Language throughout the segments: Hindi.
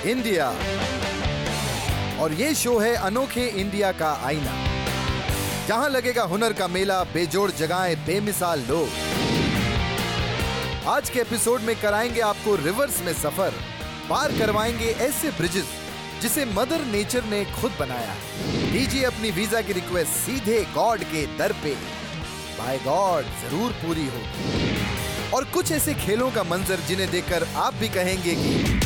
इंडिया, और ये शो है अनोखे इंडिया का आईना, जहां लगेगा हुनर का मेला, बेजोड़ जगहें, बेमिसाल लोग। आज के एपिसोड में कराएंगे आपको रिवर्स में सफर, पार करवाएंगे ऐसे ब्रिजेस जिसे मदर नेचर ने खुद बनाया है। दीजिए अपनी वीजा की रिक्वेस्ट सीधे गॉड के दर पे, बाय गॉड जरूर पूरी होगी। और कुछ ऐसे खेलों का मंजर जिन्हें देखकर आप भी कहेंगे कि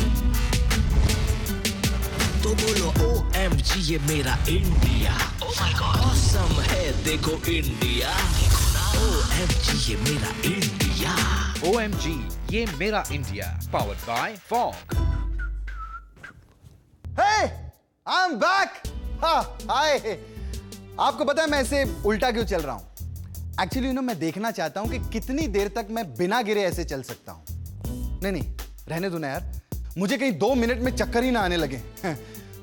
तो बोलो OMG ये मेरा India, oh my God awesome है देखो इंडिया, OMG ये मेरा इंडिया, OMG ये मेरा India, powered by fog. Hey, I'm back! हाय! आपको पता है मैं ऐसे उल्टा क्यों चल रहा हूं? एक्चुअली मैं देखना चाहता हूं कि कितनी देर तक मैं बिना गिरे ऐसे चल सकता हूं। नहीं, रहने दो ना यार, मुझे कहीं 2 मिनट में चक्कर ही ना आने लगे।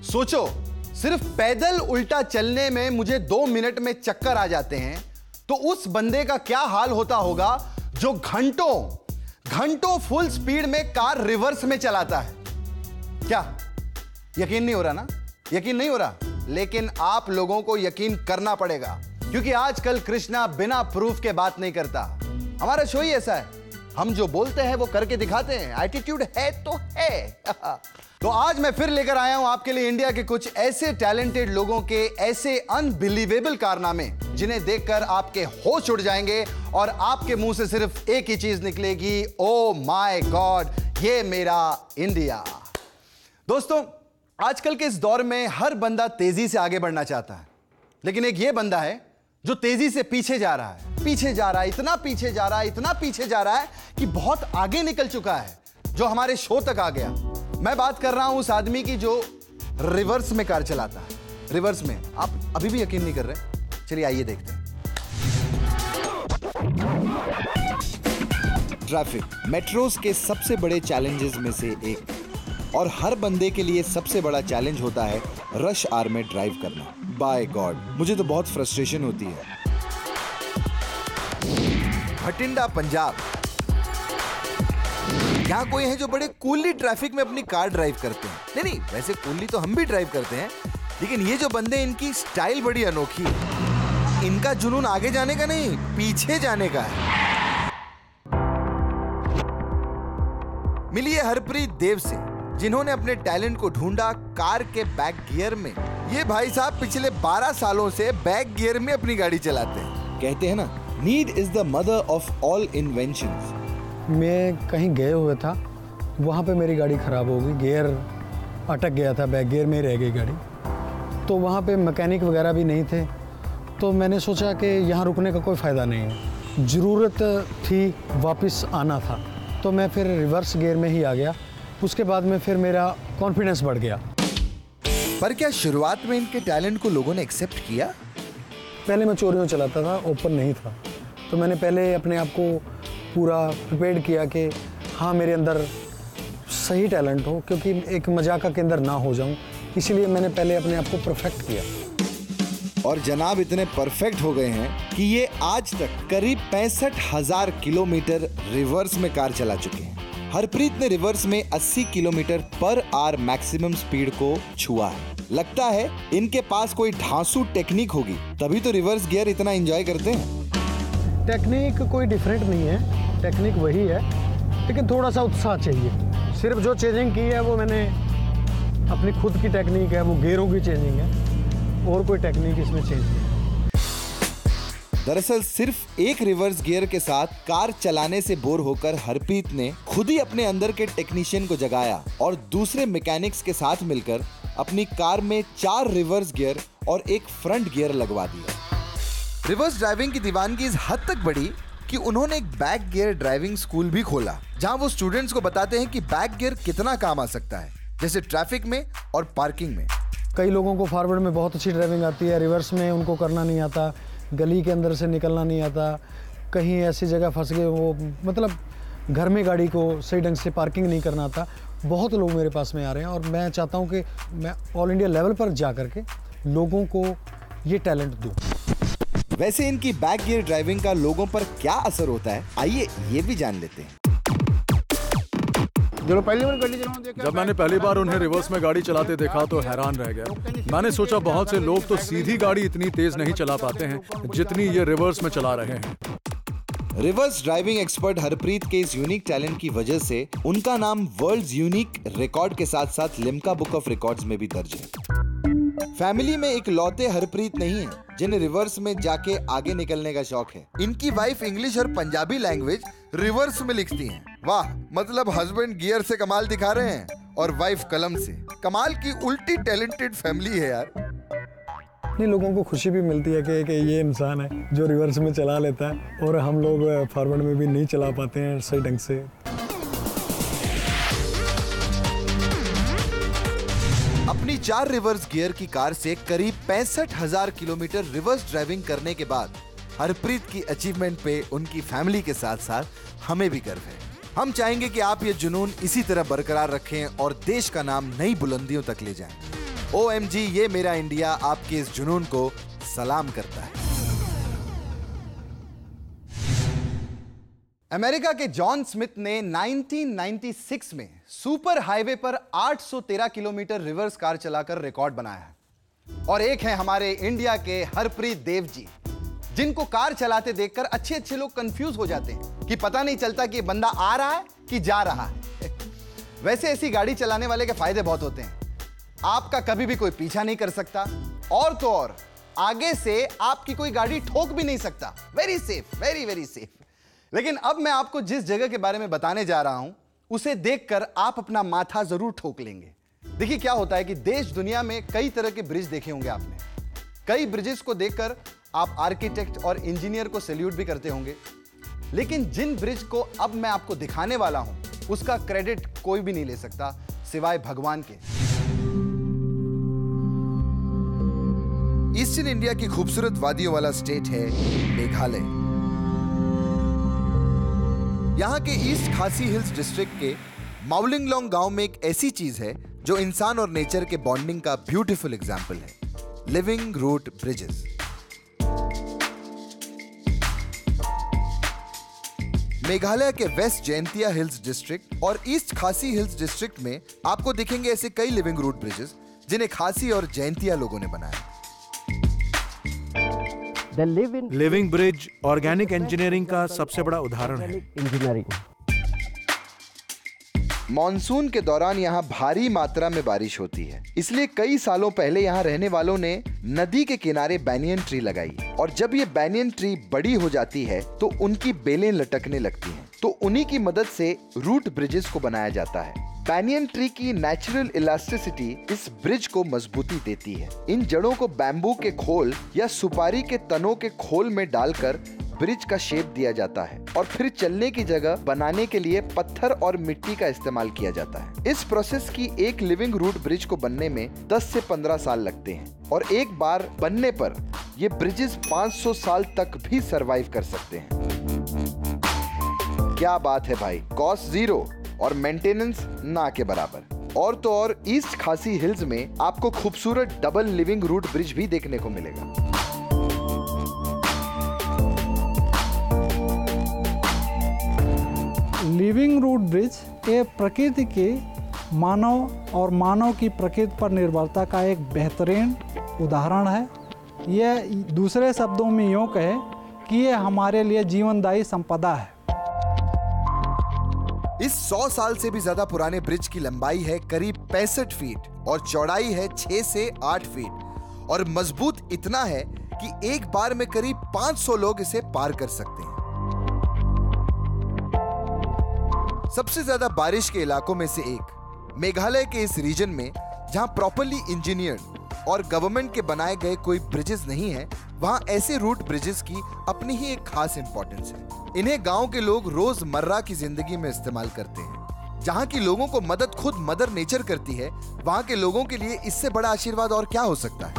सोचो, सिर्फ पैदल उल्टा चलने में मुझे 2 मिनट में चक्कर आ जाते हैं, तो उस बंदे का क्या हाल होता होगा जो घंटों फुल स्पीड में कार रिवर्स में चलाता है। क्या यकीन नहीं हो रहा ना? यकीन नहीं हो रहा, लेकिन आप लोगों को यकीन करना पड़ेगा, क्योंकि आजकल कृष्णा बिना प्रूफ के बात नहीं करता। हमारा शो ही ऐसा है, हम जो बोलते हैं वो करके दिखाते हैं। एटीट्यूड है तो है। तो आज मैं फिर लेकर आया हूं आपके लिए इंडिया के कुछ ऐसे टैलेंटेड लोगों के ऐसे अनबिलीवेबल कारनामे जिन्हें देखकर आपके होश उड़ जाएंगे और आपके मुंह से सिर्फ एक ही चीज निकलेगी, ओ माय गॉड ये मेरा इंडिया। दोस्तों, आजकल के इस दौर में हर बंदा तेजी से आगे बढ़ना चाहता है, लेकिन एक ये बंदा है जो तेजी से पीछे जा रहा है, इतना पीछे जा रहा है कि बहुत आगे निकल चुका है, जो हमारे शो तक आ गया। मैं बात कर रहा हूं उस आदमी की जो रिवर्स में कार चलाता है। रिवर्स में आप अभी भी यकीन नहीं कर रहे? चलिए आइए देखते हैं। ट्रैफिक मेट्रोस के सबसे बड़े चैलेंजेस में से एक, और हर बंदे के लिए सबसे बड़ा चैलेंज होता है रश आवर में ड्राइव करना। बाय गॉड, मुझे तो बहुत फ्रस्ट्रेशन होती है। भटिंडा, पंजाब। यहाँ कोई है जो बड़े कूली ट्रैफिक में अपनी कार ड्राइव करते हैं। नहीं, वैसे कूली तो हम भी ड्राइव करते हैं, लेकिन ये जो बंदे, इनकी स्टाइल बड़ी अनोखी है। इनका जुनून आगे जाने का नहीं, पीछे जाने का है। मिलिए हरप्रीत देव से, जिन्होंने अपने टैलेंट को ढूंढा कार के बैक गियर में। ये भाई साहब पिछले 12 सालों से बैक गियर में अपनी गाड़ी चलाते हैं। कहते हैं ना, need is the mother of all inventions. मैं कहीं गए हुए था, वहाँ पे मेरी गाड़ी ख़राब हो गई, गियर अटक गया था, बैक गियर में रह गई गाड़ी। तो वहाँ पे मैकेनिक वगैरह भी नहीं थे, तो मैंने सोचा कि यहाँ रुकने का कोई फ़ायदा नहीं है। ज़रूरत थी वापस आना था, तो मैं फिर रिवर्स गियर में ही आ गया। उसके बाद में फिर मेरा कॉन्फिडेंस बढ़ गया। पर क्या शुरुआत में इनके टैलेंट को लोगों ने एक्सेप्ट किया? पहले मैं चोरियों चलाता था, ओपन नहीं था, तो मैंने पहले अपने आप को पूरा प्रिपेयर किया कि हाँ मेरे अंदर सही टैलेंट हो, क्योंकि एक मजाक के अंदर ना हो जाऊं, इसीलिए मैंने पहले अपने आप को परफेक्ट किया। और जनाब इतने परफेक्ट हो गए हैं कि ये आज तक करीब 65,000 किलोमीटर रिवर्स में कार चला चुके हैं। हरप्रीत ने रिवर्स में 80 kilometre per hour maximum speed को छुआ है। लगता है इनके पास कोई ढांसू टेक्निक होगी, तभी तो रिवर्स गियर इतना एंजॉय करते हैं। टेक्निक कोई डिफरेंट नहीं है, टेक्निक वही है, लेकिन थोड़ा सा उत्साह चाहिए। सिर्फ जो चेंजिंग की है वो मैंने अपनी खुद की टेक्निक है, वो गियरों की चेंजिंग है, और कोई टेक्निक इसमें चेंज नहीं है। दरअसल सिर्फ एक रिवर्स गियर के साथ कार चलाने से बोर होकर हरप्रीत ने खुद ही अपने अंदर के टेक्नीशियन को जगाया और दूसरे मैकेनिक्स के साथ मिलकर अपनी कार में 4 रिवर्स गियर और एक फ्रंट गियर लगवा दिया। रिवर्स ड्राइविंग की दीवानगी इस हद तक बढ़ी कि उन्होंने एक बैक गियर ड्राइविंग स्कूल भी खोला, जहां वो स्टूडेंट्स को बताते हैं कि बैक गियर कितना काम आ सकता है, जैसे ट्रैफिक में और पार्किंग में। कई लोगों को फॉरवर्ड में बहुत अच्छी ड्राइविंग आती है, रिवर्स में उनको करना नहीं आता, गली के अंदर से निकलना नहीं आता, कहीं ऐसी जगह फंस गए वो, मतलब घर में गाड़ी को सही ढंग से पार्किंग नहीं करना आता। बहुत लोग मेरे पास में आ रहे हैं और मैं चाहता हूं कि मैं ऑल इंडिया लेवल पर जा करके लोगों को ये टैलेंट दूं। वैसे इनकी बैक गियर ड्राइविंग का लोगों पर क्या असर होता है, आइए ये भी जान लेते हैं। जो पहली बार गाड़ी चलाना देखा, जब मैंने पहली बार उन्हें रिवर्स में गाड़ी चलाते देखा तो हैरान रह गया। मैंने सोचा बहुत से लोग तो सीधी गाड़ी इतनी तेज नहीं चला पाते हैं जितनी ये रिवर्स में चला रहे हैं। रिवर्स ड्राइविंग एक्सपर्ट हरप्रीत के इस यूनिक टैलेंट की वजह से उनका नाम वर्ल्ड्स यूनिक रिकॉर्ड के साथ साथ लिम्का बुक ऑफ रिकॉर्ड्स में भी दर्ज है। फैमिली में एक लौते हरप्रीत नहीं है जिन्हें रिवर्स में जाके आगे निकलने का शौक है। इनकी वाइफ इंग्लिश और पंजाबी लैंग्वेज रिवर्स में लिखती हैं। वाह, मतलब हस्बैंड गियर से कमाल दिखा रहे हैं और वाइफ कलम से। कमाल की उल्टी टैलेंटेड फैमिली है यार। नहीं, लोगों को खुशी भी मिलती है कि ये इंसान है जो रिवर्स में चला लेता है और हम लोग फॉरवर्ड में भी नहीं चला पाते हैं सही ढंग से। अपनी 4 रिवर्स गियर की कार से करीब 65,000 किलोमीटर रिवर्स ड्राइविंग करने के बाद हरप्रीत की अचीवमेंट पे उनकी फैमिली के साथ साथ हमें भी गर्व है। हम चाहेंगे कि आप ये जुनून इसी तरह बरकरार रखें और देश का नाम नई बुलंदियों तक ले जाएं। OMG ये मेरा इंडिया आपके इस जुनून को सलाम करता है। अमेरिका के जॉन स्मिथ ने 1996 में सुपर हाईवे पर 813 किलोमीटर रिवर्स कार चलाकर रिकॉर्ड बनाया है। और एक है हमारे इंडिया के हरप्रीत देव जी, जिनको कार चलाते देखकर अच्छे लोग कंफ्यूज हो जाते हैं कि पता नहीं चलता कि बंदा आ रहा है कि जा रहा है। वैसे ऐसी गाड़ी चलाने वाले के फायदे बहुत होते हैं। आपका कभी भी कोई पीछा नहीं कर सकता, और तो और आगे से आपकी कोई गाड़ी ठोक भी नहीं सकता। Very safe, very very safe. लेकिन अब मैं आपको जिस जगह के बारे में बताने जा रहा हूं उसे देखकर आप अपना माथा जरूर ठोक लेंगे। देखिए क्या होता है कि देश दुनिया में कई तरह के ब्रिज देखे होंगे आपने। कई ब्रिजेस को देखकर आप आर्किटेक्ट और इंजीनियर को सैल्यूट भी करते होंगे, लेकिन जिन ब्रिज को अब मैं आपको दिखाने वाला हूं उसका क्रेडिट कोई भी नहीं ले सकता सिवाय भगवान के। ईस्टर्न इंडिया की खूबसूरत वादियों वाला स्टेट है मेघालय। यहाँ के ईस्ट खासी हिल्स डिस्ट्रिक्ट के माउलिंगलोंग गांव में एक ऐसी चीज है जो इंसान और नेचर के बॉन्डिंग का ब्यूटीफुल एग्जाम्पल है, लिविंग रूट ब्रिजेस। मेघालय के वेस्ट जैंतिया हिल्स डिस्ट्रिक्ट और ईस्ट खासी हिल्स डिस्ट्रिक्ट में आपको दिखेंगे ऐसे कई लिविंग रूट ब्रिजेस जिन्हें खासी और जैंतिया लोगों ने बनाया। लिविंग ब्रिज ऑर्गेनिक इंजीनियरिंग का सबसे बड़ा उदाहरण है। मॉनसून के दौरान यहाँ भारी मात्रा में बारिश होती है, इसलिए कई सालों पहले यहाँ रहने वालों ने नदी के किनारे बैनियन ट्री लगाई और जब ये बैनियन ट्री बड़ी हो जाती है तो उनकी बेलें लटकने लगती हैं, तो उन्हीं की मदद से रूट ब्रिजेस को बनाया जाता है। बैनियन ट्री की नेचुरल इलास्टिसिटी इस ब्रिज को मजबूती देती है। इन जड़ों को बैम्बू के खोल या सुपारी के तनों के खोल में डालकर ब्रिज का शेप दिया जाता है और फिर चलने की जगह बनाने के लिए पत्थर और मिट्टी का इस्तेमाल किया जाता है। इस प्रोसेस की एक लिविंग रूट ब्रिज को बनने में 10 से 15 साल लगते हैं और एक बार बनने पर ये ब्रिजेस 500 साल तक भी सरवाइव कर सकते हैं। क्या बात है भाई, कॉस्ट जीरो और मेंटेनेंस ना के बराबर। और तो और ईस्ट खासी हिल्स में आपको खूबसूरत डबल लिविंग रूट ब्रिज भी देखने को मिलेगा। लिविंग रूट ब्रिज ये प्रकृति के मानव और मानव की प्रकृति पर निर्भरता का एक बेहतरीन उदाहरण है। यह दूसरे शब्दों में यूँ कहे कि ये हमारे लिए जीवनदायी संपदा है। इस 100 साल से भी ज्यादा पुराने ब्रिज की लंबाई है करीब 65 फीट और चौड़ाई है 6 से 8 फीट और मजबूत इतना है कि एक बार में करीब 500 लोग इसे पार कर सकते हैं। सबसे ज्यादा बारिश के इलाकों में से एक मेघालय के इस रीजन में, जहां प्रॉपर्ली इंजीनियर्ड और गवर्नमेंट के बनाए गए कोई ब्रिजेस नहीं है, वहां ऐसे रूट ब्रिजेस की अपनी ही एक खास इंपॉर्टेंस है। इन्हें गांव के लोग रोजमर्रा की जिंदगी में इस्तेमाल करते हैं। जहां की लोगों को मदद खुद मदर नेचर करती है, वहां के लोगों के लिए इससे बड़ा आशीर्वाद और क्या हो सकता है।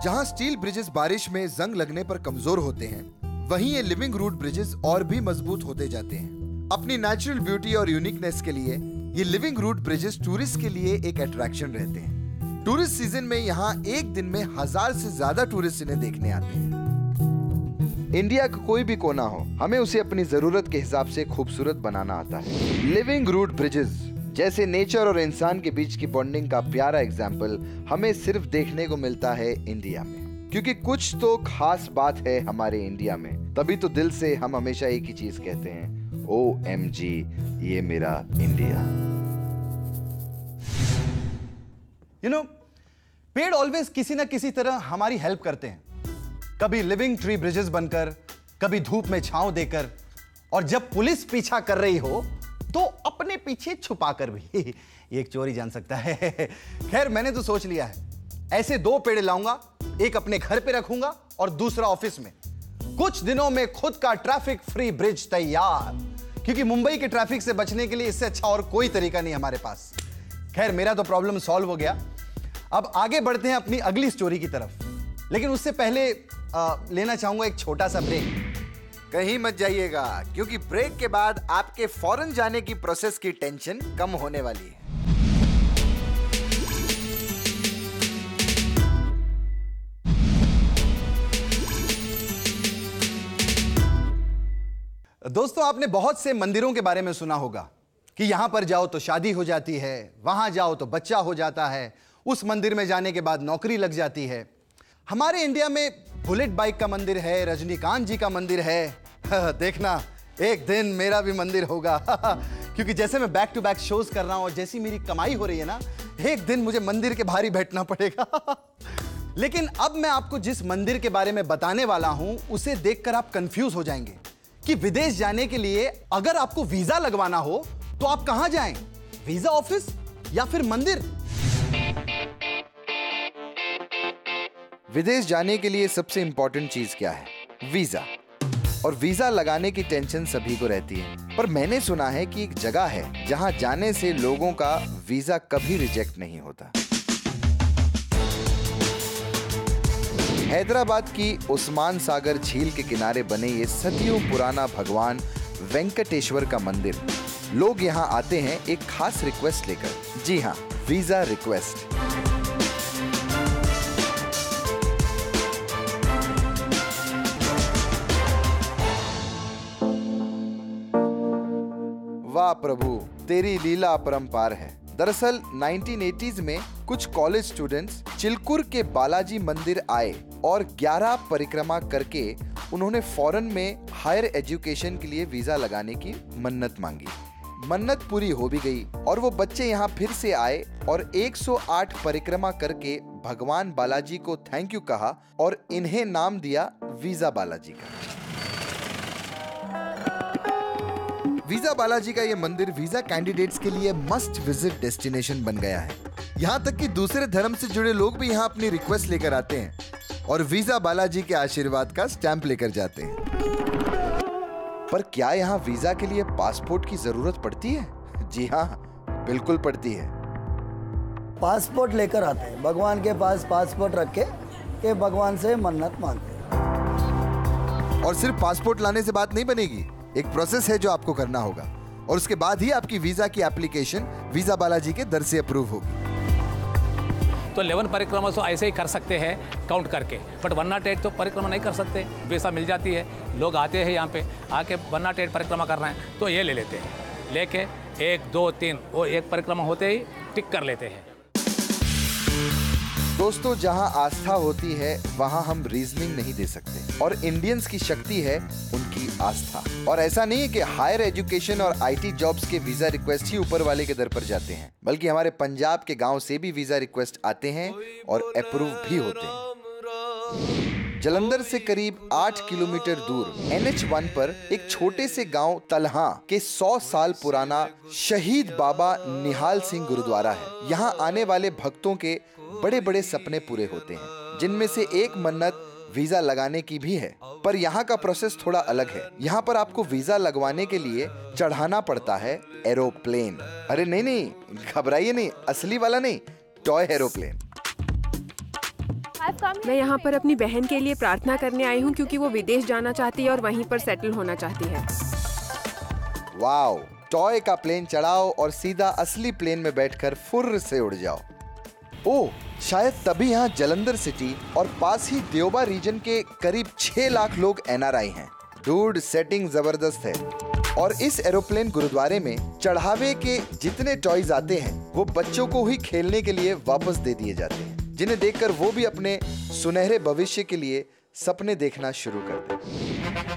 जहां स्टील ब्रिजेस बारिश में जंग लगने पर कमजोर होते हैं, वहीं ये लिविंग रूट ब्रिजेस और भी मजबूत होते जाते हैं। अपनी नेचुरल ब्यूटी और यूनिकनेस के लिए ये लिविंग रूट ब्रिजेस टूरिस्ट के लिए एक अट्रैक्शन रहते हैं। टूरिस्ट सीजन में यहाँ एक दिन में 1000 से ज्यादा टूरिस्ट इन्हें देखने आते हैं। इंडिया का कोई भी कोना हो, हमें उसे अपनी जरूरत के हिसाब से खूबसूरत बनाना आता है। लिविंग रूट ब्रिजेस जैसे नेचर और इंसान के बीच की बॉन्डिंग का प्यारा एग्जाम्पल हमें सिर्फ देखने को मिलता है इंडिया में, क्योंकि कुछ तो खास बात है हमारे इंडिया में। तभी तो दिल से हम हमेशा एक ही चीज कहते हैं, OMG ये मेरा इंडिया। पेड़ ऑलवेज किसी ना किसी तरह हमारी हेल्प करते हैं, कभी लिविंग ट्री ब्रिजेस बनकर, कभी धूप में छांव देकर, और जब पुलिस पीछा कर रही हो तो अपने पीछे छुपा कर भी। ये एक चोर ही जान सकता है। खैर, मैंने तो सोच लिया है, ऐसे 2 पेड़ लाऊंगा, एक अपने घर पे रखूंगा और दूसरा ऑफिस में। कुछ दिनों में खुद का ट्रैफिक फ्री ब्रिज तैयार, क्योंकि मुंबई के ट्रैफिक से बचने के लिए इससे अच्छा और कोई तरीका नहीं हमारे पास। खैर, मेरा तो प्रॉब्लम सॉल्व हो गया। अब आगे बढ़ते हैं अपनी अगली स्टोरी की तरफ, लेकिन उससे पहले लेना चाहूंगा एक छोटा सा ब्रेक। कहीं मत जाइएगा, क्योंकि ब्रेक के बाद आपके फॉरेन जाने की प्रोसेस की टेंशन कम होने वाली है। दोस्तों, आपने बहुत से मंदिरों के बारे में सुना होगा कि यहां पर जाओ तो शादी हो जाती है, वहां जाओ तो बच्चा हो जाता है, उस मंदिर में जाने के बाद नौकरी लग जाती है। हमारे इंडिया में बुलेट बाइक का मंदिर है, रजनीकांत जी का मंदिर है। देखना, एक दिन मेरा भी मंदिर होगा। क्योंकि जैसे मैं बैक टू बैक शोज कर रहा हूं और जैसी मेरी कमाई हो रही है ना, एक दिन मुझे मंदिर के बाहर ही बैठना पड़ेगा। लेकिन अब मैं आपको जिस मंदिर के बारे में बताने वाला हूं, उसे देखकर आप कंफ्यूज हो जाएंगे कि विदेश जाने के लिए अगर आपको वीजा लगवाना हो तो आप कहां जाएं? वीजा ऑफिस या फिर मंदिर? विदेश जाने के लिए सबसे इंपॉर्टेंट चीज क्या है? वीजा। और वीजा लगाने की टेंशन सभी को रहती है, पर मैंने सुना है कि एक जगह है जहां जाने से लोगों का वीजा कभी रिजेक्ट नहीं होता। हैदराबाद की उस्मान सागर झील के किनारे बने ये सदियों पुराना भगवान वेंकटेश्वर का मंदिर, लोग यहाँ आते हैं एक खास रिक्वेस्ट लेकर। जी हाँ, वीजा रिक्वेस्ट। वाह प्रभु, तेरी लीला अपरंपार है। दरअसल 1980s में कुछ कॉलेज स्टूडेंट्स चिलकुर के बालाजी मंदिर आए और 11 परिक्रमा करके उन्होंने फॉरेन में हायर एजुकेशन के लिए वीजा लगाने की मन्नत मांगी। मन्नत पूरी हो भी गई और वो बच्चे यहाँ फिर से आए और 108 परिक्रमा करके भगवान बालाजी को थैंक यू कहा और इन्हें नाम दिया वीजा बालाजी का। वीजा बालाजी का ये मंदिर वीजा कैंडिडेट्स के लिए मस्ट विजिट डेस्टिनेशन बन गया है। यहाँ तक कि दूसरे धर्म से जुड़े लोग भी यहाँ अपनी रिक्वेस्ट लेकर आते हैं और वीजा बालाजी के आशीर्वाद का स्टैंप लेकर जाते हैं। पर क्या यहाँ वीजा के लिए पासपोर्ट की जरूरत पड़ती है? जी हाँ, बिल्कुल पड़ती है। पासपोर्ट लेकर आते हैं, भगवान के पास पासपोर्ट रख के भगवान से मन्नत मांगते हैं। और सिर्फ पासपोर्ट लाने से बात नहीं बनेगी, एक प्रोसेस है जो आपको करना होगा और उसके बाद ही आपकी वीजा की एप्लीकेशन वीजा बालाजी के दर से अप्रूव होगी। तो 11 परिक्रमा तो ऐसे ही कर सकते हैं काउंट करके, बट 108 तो परिक्रमा नहीं कर सकते। वीसा मिल जाती है, लोग आते हैं यहाँ पे, आके 108 परिक्रमा करना है तो ये ले लेते हैं, लेके 1 2 3 वो एक परिक्रमा होते ही टिक कर लेते हैं। दोस्तों, जहां आस्था होती है वहां हम रीजनिंग नहीं दे सकते और इंडियंस की शक्ति है उनकी आस्था। और ऐसा नहीं है कि हायर एजुकेशन और IT जॉब्स के वीजा रिक्वेस्ट ही ऊपर वाले के दर पर जाते हैं, बल्कि हमारे पंजाब के गांव से भी वीजा रिक्वेस्ट आते हैं और अप्रूव भी होते हैं। जलंधर से करीब 8 किलोमीटर दूर NH1 पर एक छोटे से गांव तलहा के 100 साल पुराना शहीद बाबा निहाल सिंह गुरुद्वारा है। यहाँ आने वाले भक्तों के बड़े बड़े सपने पूरे होते हैं, जिनमें से एक मन्नत वीजा लगाने की भी है। पर यहाँ का प्रोसेस थोड़ा अलग है। यहाँ पर आपको वीजा लगवाने के लिए चढ़ाना पड़ता है एरोप्लेन। अरे नहीं, घबराइए नहीं, असली वाला नहीं, टॉय एरोप्लेन। मैं यहाँ पर अपनी बहन के लिए प्रार्थना करने आई हूँ, क्योंकि वो विदेश जाना चाहती है और वहीं पर सेटल होना चाहती है। वाओ, टॉय का प्लेन चढ़ाओ और सीधा असली प्लेन में बैठकर फुर्र से उड़ जाओ। ओह, शायद तभी यहाँ जलंधर सिटी और पास ही देओबा रीजन के करीब 6 लाख लोग NRI हैं। डूड, सेटिंग जबरदस्त है। और इस एरोप्लेन गुरुद्वारे में चढ़ावे के जितने टॉयज आते हैं वो बच्चों को ही खेलने के लिए वापस दे दिए जाते हैं, जिन्हें देखकर वो भी अपने सुनहरे भविष्य के लिए सपने देखना शुरू कर दें।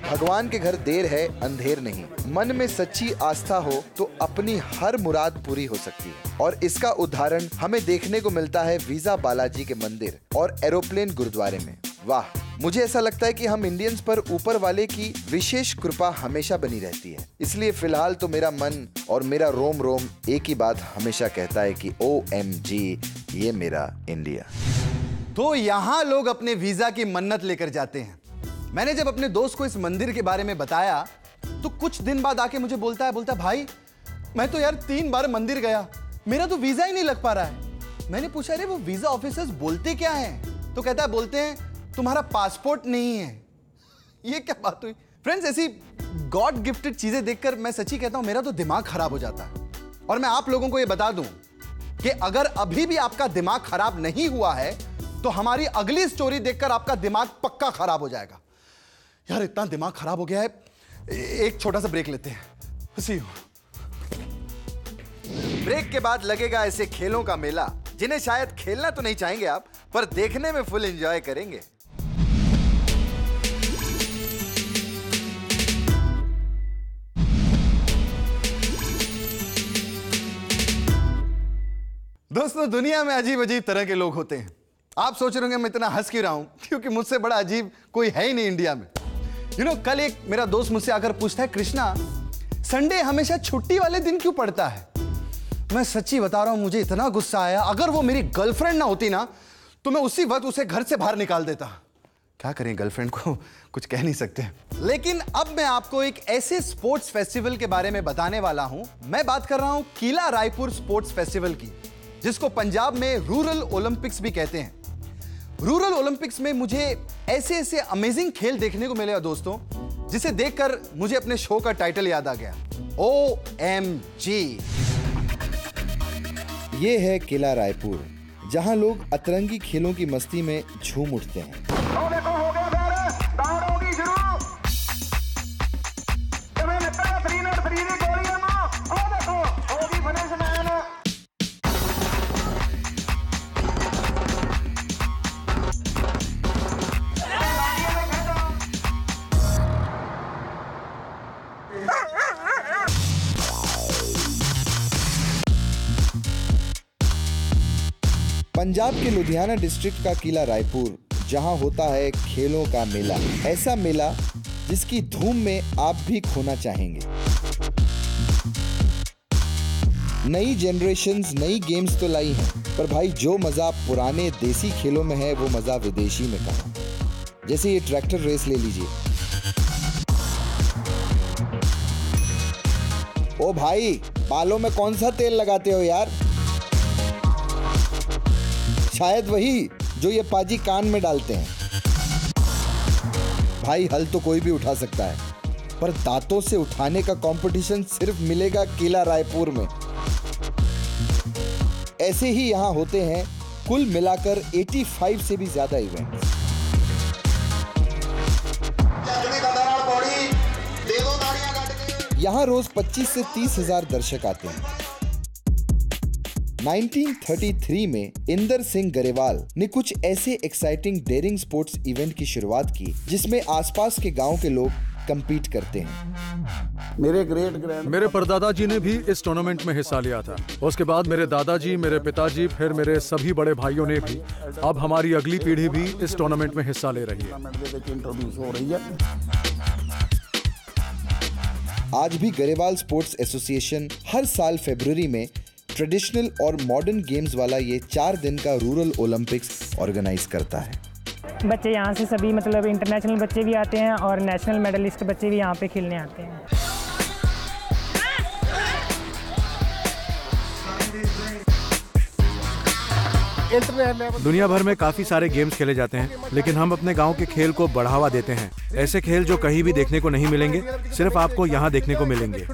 भगवान के घर देर है अंधेर नहीं। मन में सच्ची आस्था हो तो अपनी हर मुराद पूरी हो सकती है, और इसका उदाहरण हमें देखने को मिलता है वीजा बालाजी के मंदिर और एरोप्लेन गुरुद्वारे में। वाह, मुझे ऐसा लगता है कि हम इंडियंस पर ऊपर वाले की विशेष कृपा हमेशा बनी रहती है। इसलिए फिलहाल तो मेरा मन और मेरा रोम रोम एक ही बात हमेशा कहता है कि OMG, ये मेरा इंडिया। तो यहाँ लोग अपने वीजा की मन्नत लेकर जाते हैं। मैंने जब अपने दोस्त को इस मंदिर के बारे में बताया तो कुछ दिन बाद आके मुझे बोलता है भाई, मैं तो यार 3 बार मंदिर गया, मेरा तो वीजा ही नहीं लग पा रहा है। मैंने पूछा, अरे वो वीजा ऑफिसर्स बोलते क्या हैं? तो कहता है, बोलते हैं तुम्हारा पासपोर्ट नहीं है। ये क्या बात हुई? फ्रेंड्स, ऐसी गॉड गिफ्टेड चीजें देखकर मैं सच्ची कहता हूं मेरा तो दिमाग खराब हो जाता है। और मैं आप लोगों को ये बता दूं कि अगर अभी भी आपका दिमाग खराब नहीं हुआ है तो हमारी अगली स्टोरी देखकर आपका दिमाग पक्का खराब हो जाएगा। यार इतना दिमाग खराब हो गया है, एक छोटा सा ब्रेक लेते हैं। सी ब्रेक के बाद लगेगा ऐसे खेलों का मेला जिन्हें शायद खेलना तो नहीं चाहेंगे आप, पर देखने में फुल एंजॉय करेंगे। दोस्तों, दुनिया में अजीब अजीब तरह के लोग होते हैं। आप सोच रहे होंगे मैं इतना हंस क्यों रहा हूं, क्योंकि मुझसे बड़ा अजीब कोई है ही नहीं इंडिया में। कल एक मेरा दोस्त मुझसे आकर पूछता है, कृष्णा संडे हमेशा छुट्टी वाले दिन क्यों पड़ता है? मैं सच्ची बता रहा हूं, मुझे इतना गुस्सा आया। अगर वो मेरी गर्लफ्रेंड ना होती ना तो मैं उसी वक्त उसे घर से बाहर निकाल देता। क्या करें, गर्लफ्रेंड को कुछ कह नहीं सकते। लेकिन अब मैं आपको एक ऐसे स्पोर्ट्स फेस्टिवल के बारे में बताने वाला हूं। मैं बात कर रहा हूं किला रायपुर स्पोर्ट्स फेस्टिवल की, जिसको पंजाब में रूरल ओलंपिक्स भी कहते हैं। रूरल ओलंपिक्स में मुझे ऐसे ऐसे अमेजिंग खेल देखने को मिले दोस्तों, जिसे देखकर मुझे अपने शो का टाइटल याद आ गया, OMG। ये है किला रायपुर, जहां लोग अतरंगी खेलों की मस्ती में झूम उठते हैं। पंजाब के लुधियाना डिस्ट्रिक्ट का किला रायपुर, जहां होता है खेलों का मेला। ऐसा मेला जिसकी धूम में आप भी खोना चाहेंगे। नई जनरेशन्स नई गेम्स तो लाई हैं, पर भाई जो मजा पुराने देसी खेलों में है वो मजा विदेशी में कहाँ। जैसे ये ट्रैक्टर रेस ले लीजिए। ओ भाई, बालों में कौन सा तेल लगाते हो यार? शायद वही जो ये पाजी कान में डालते हैं। भाई, हल तो कोई भी उठा सकता है, पर दांतों से उठाने का कंपटीशन सिर्फ मिलेगा किला रायपुर में। ऐसे ही यहां होते हैं कुल मिलाकर 85 से भी ज्यादा इवेंट्स। यहां रोज 25 से 30 हजार दर्शक आते हैं। 1933 में इंदर सिंह गरेवाल ने कुछ ऐसे एक्साइटिंग डेयरिंग स्पोर्ट्स इवेंट की शुरुआत की, जिसमें आसपास के गांव के लोग कंपीट करते हैं। मेरे परदादा जी ने भी इस टूर्नामेंट में हिस्सा लिया था। उसके बाद मेरे दादाजी, मेरे पिताजी, फिर मेरे सभी बड़े भाइयों ने भी। अब हमारी अगली पीढ़ी भी इस टूर्नामेंट में हिस्सा ले रही है। आज भी गरेवाल स्पोर्ट्स एसोसिएशन हर साल फरवरी में ट्रेडिशनल और मॉडर्न गेम्स वाला ये 4 दिन का रूरल ओलंपिक्स ऑर्गेनाइज करता है। बच्चे यहाँ से सभी मतलब इंटरनेशनल बच्चे भी आते हैं और नेशनल मेडलिस्ट बच्चे भी यहाँ पे खेलने आते हैं। दुनिया भर में काफी सारे गेम्स खेले जाते हैं, लेकिन हम अपने गांव के खेल को बढ़ावा देते हैं। ऐसे खेल जो कहीं भी देखने को नहीं मिलेंगे, सिर्फ आपको यहाँ देखने को मिलेंगे।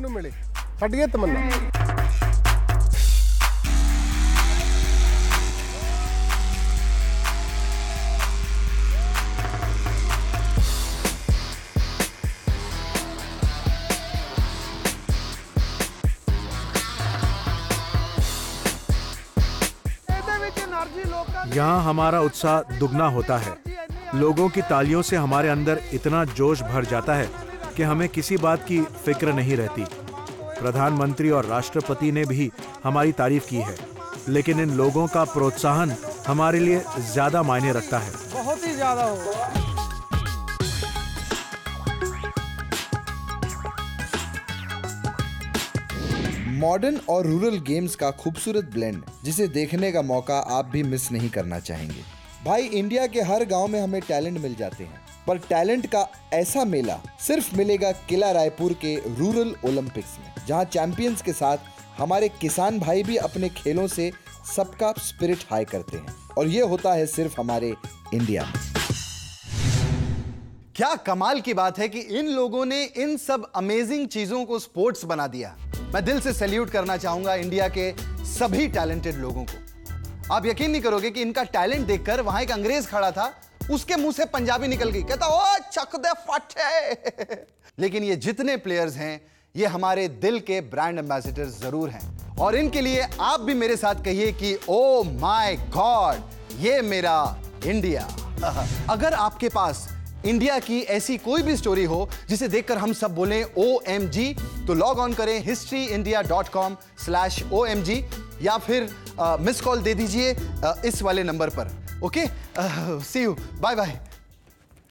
यहाँ हमारा उत्साह दुगना होता है। लोगों की तालियों से हमारे अंदर इतना जोश भर जाता है कि हमें किसी बात की फिक्र नहीं रहती। प्रधानमंत्री और राष्ट्रपति ने भी हमारी तारीफ की है, लेकिन इन लोगों का प्रोत्साहन हमारे लिए ज्यादा मायने रखता है। बहुत ही ज्यादा हो। मॉडर्न और रूरल गेम्स का खूबसूरत ब्लेंड, जिसे देखने का मौका आप भी मिस नहीं करना चाहेंगे। भाई, इंडिया के हर गांव में हमें टैलेंट मिल जाते हैं, पर टैलेंट का ऐसा मेला सिर्फ मिलेगा किला रायपुर के रूरल ओलंपिक्स में, जहां चैंपियंस के साथ हमारे किसान भाई भी अपने खेलों से सबका स्पिरिट हाई करते हैं। और ये होता है सिर्फ हमारे इंडिया में। क्या कमाल की बात है कि इन लोगों ने इन सब अमेजिंग चीजों को स्पोर्ट्स बना दिया। मैं दिल से सैल्यूट करना चाहूंगा इंडिया के सभी टैलेंटेड लोगों को। आप यकीन नहीं करोगे कि इनका टैलेंट देखकर वहां एक अंग्रेज खड़ा था, उसके मुंह से पंजाबी निकल गई, कहता ओ चक दे फटे। लेकिन ये जितने प्लेयर्स हैं, ये हमारे दिल के ब्रांड एम्बेसडर जरूर हैं, और इनके लिए आप भी मेरे साथ कहिए कि ओ माय गॉड, ये मेरा इंडिया। अगर आपके पास इंडिया की ऐसी कोई भी स्टोरी हो जिसे देखकर हम सब बोलें OMG, तो लॉग ऑन करें historyindia.com/OMG या फिर मिस कॉल दे दीजिए इस वाले नंबर पर। Okay, see you, bye bye.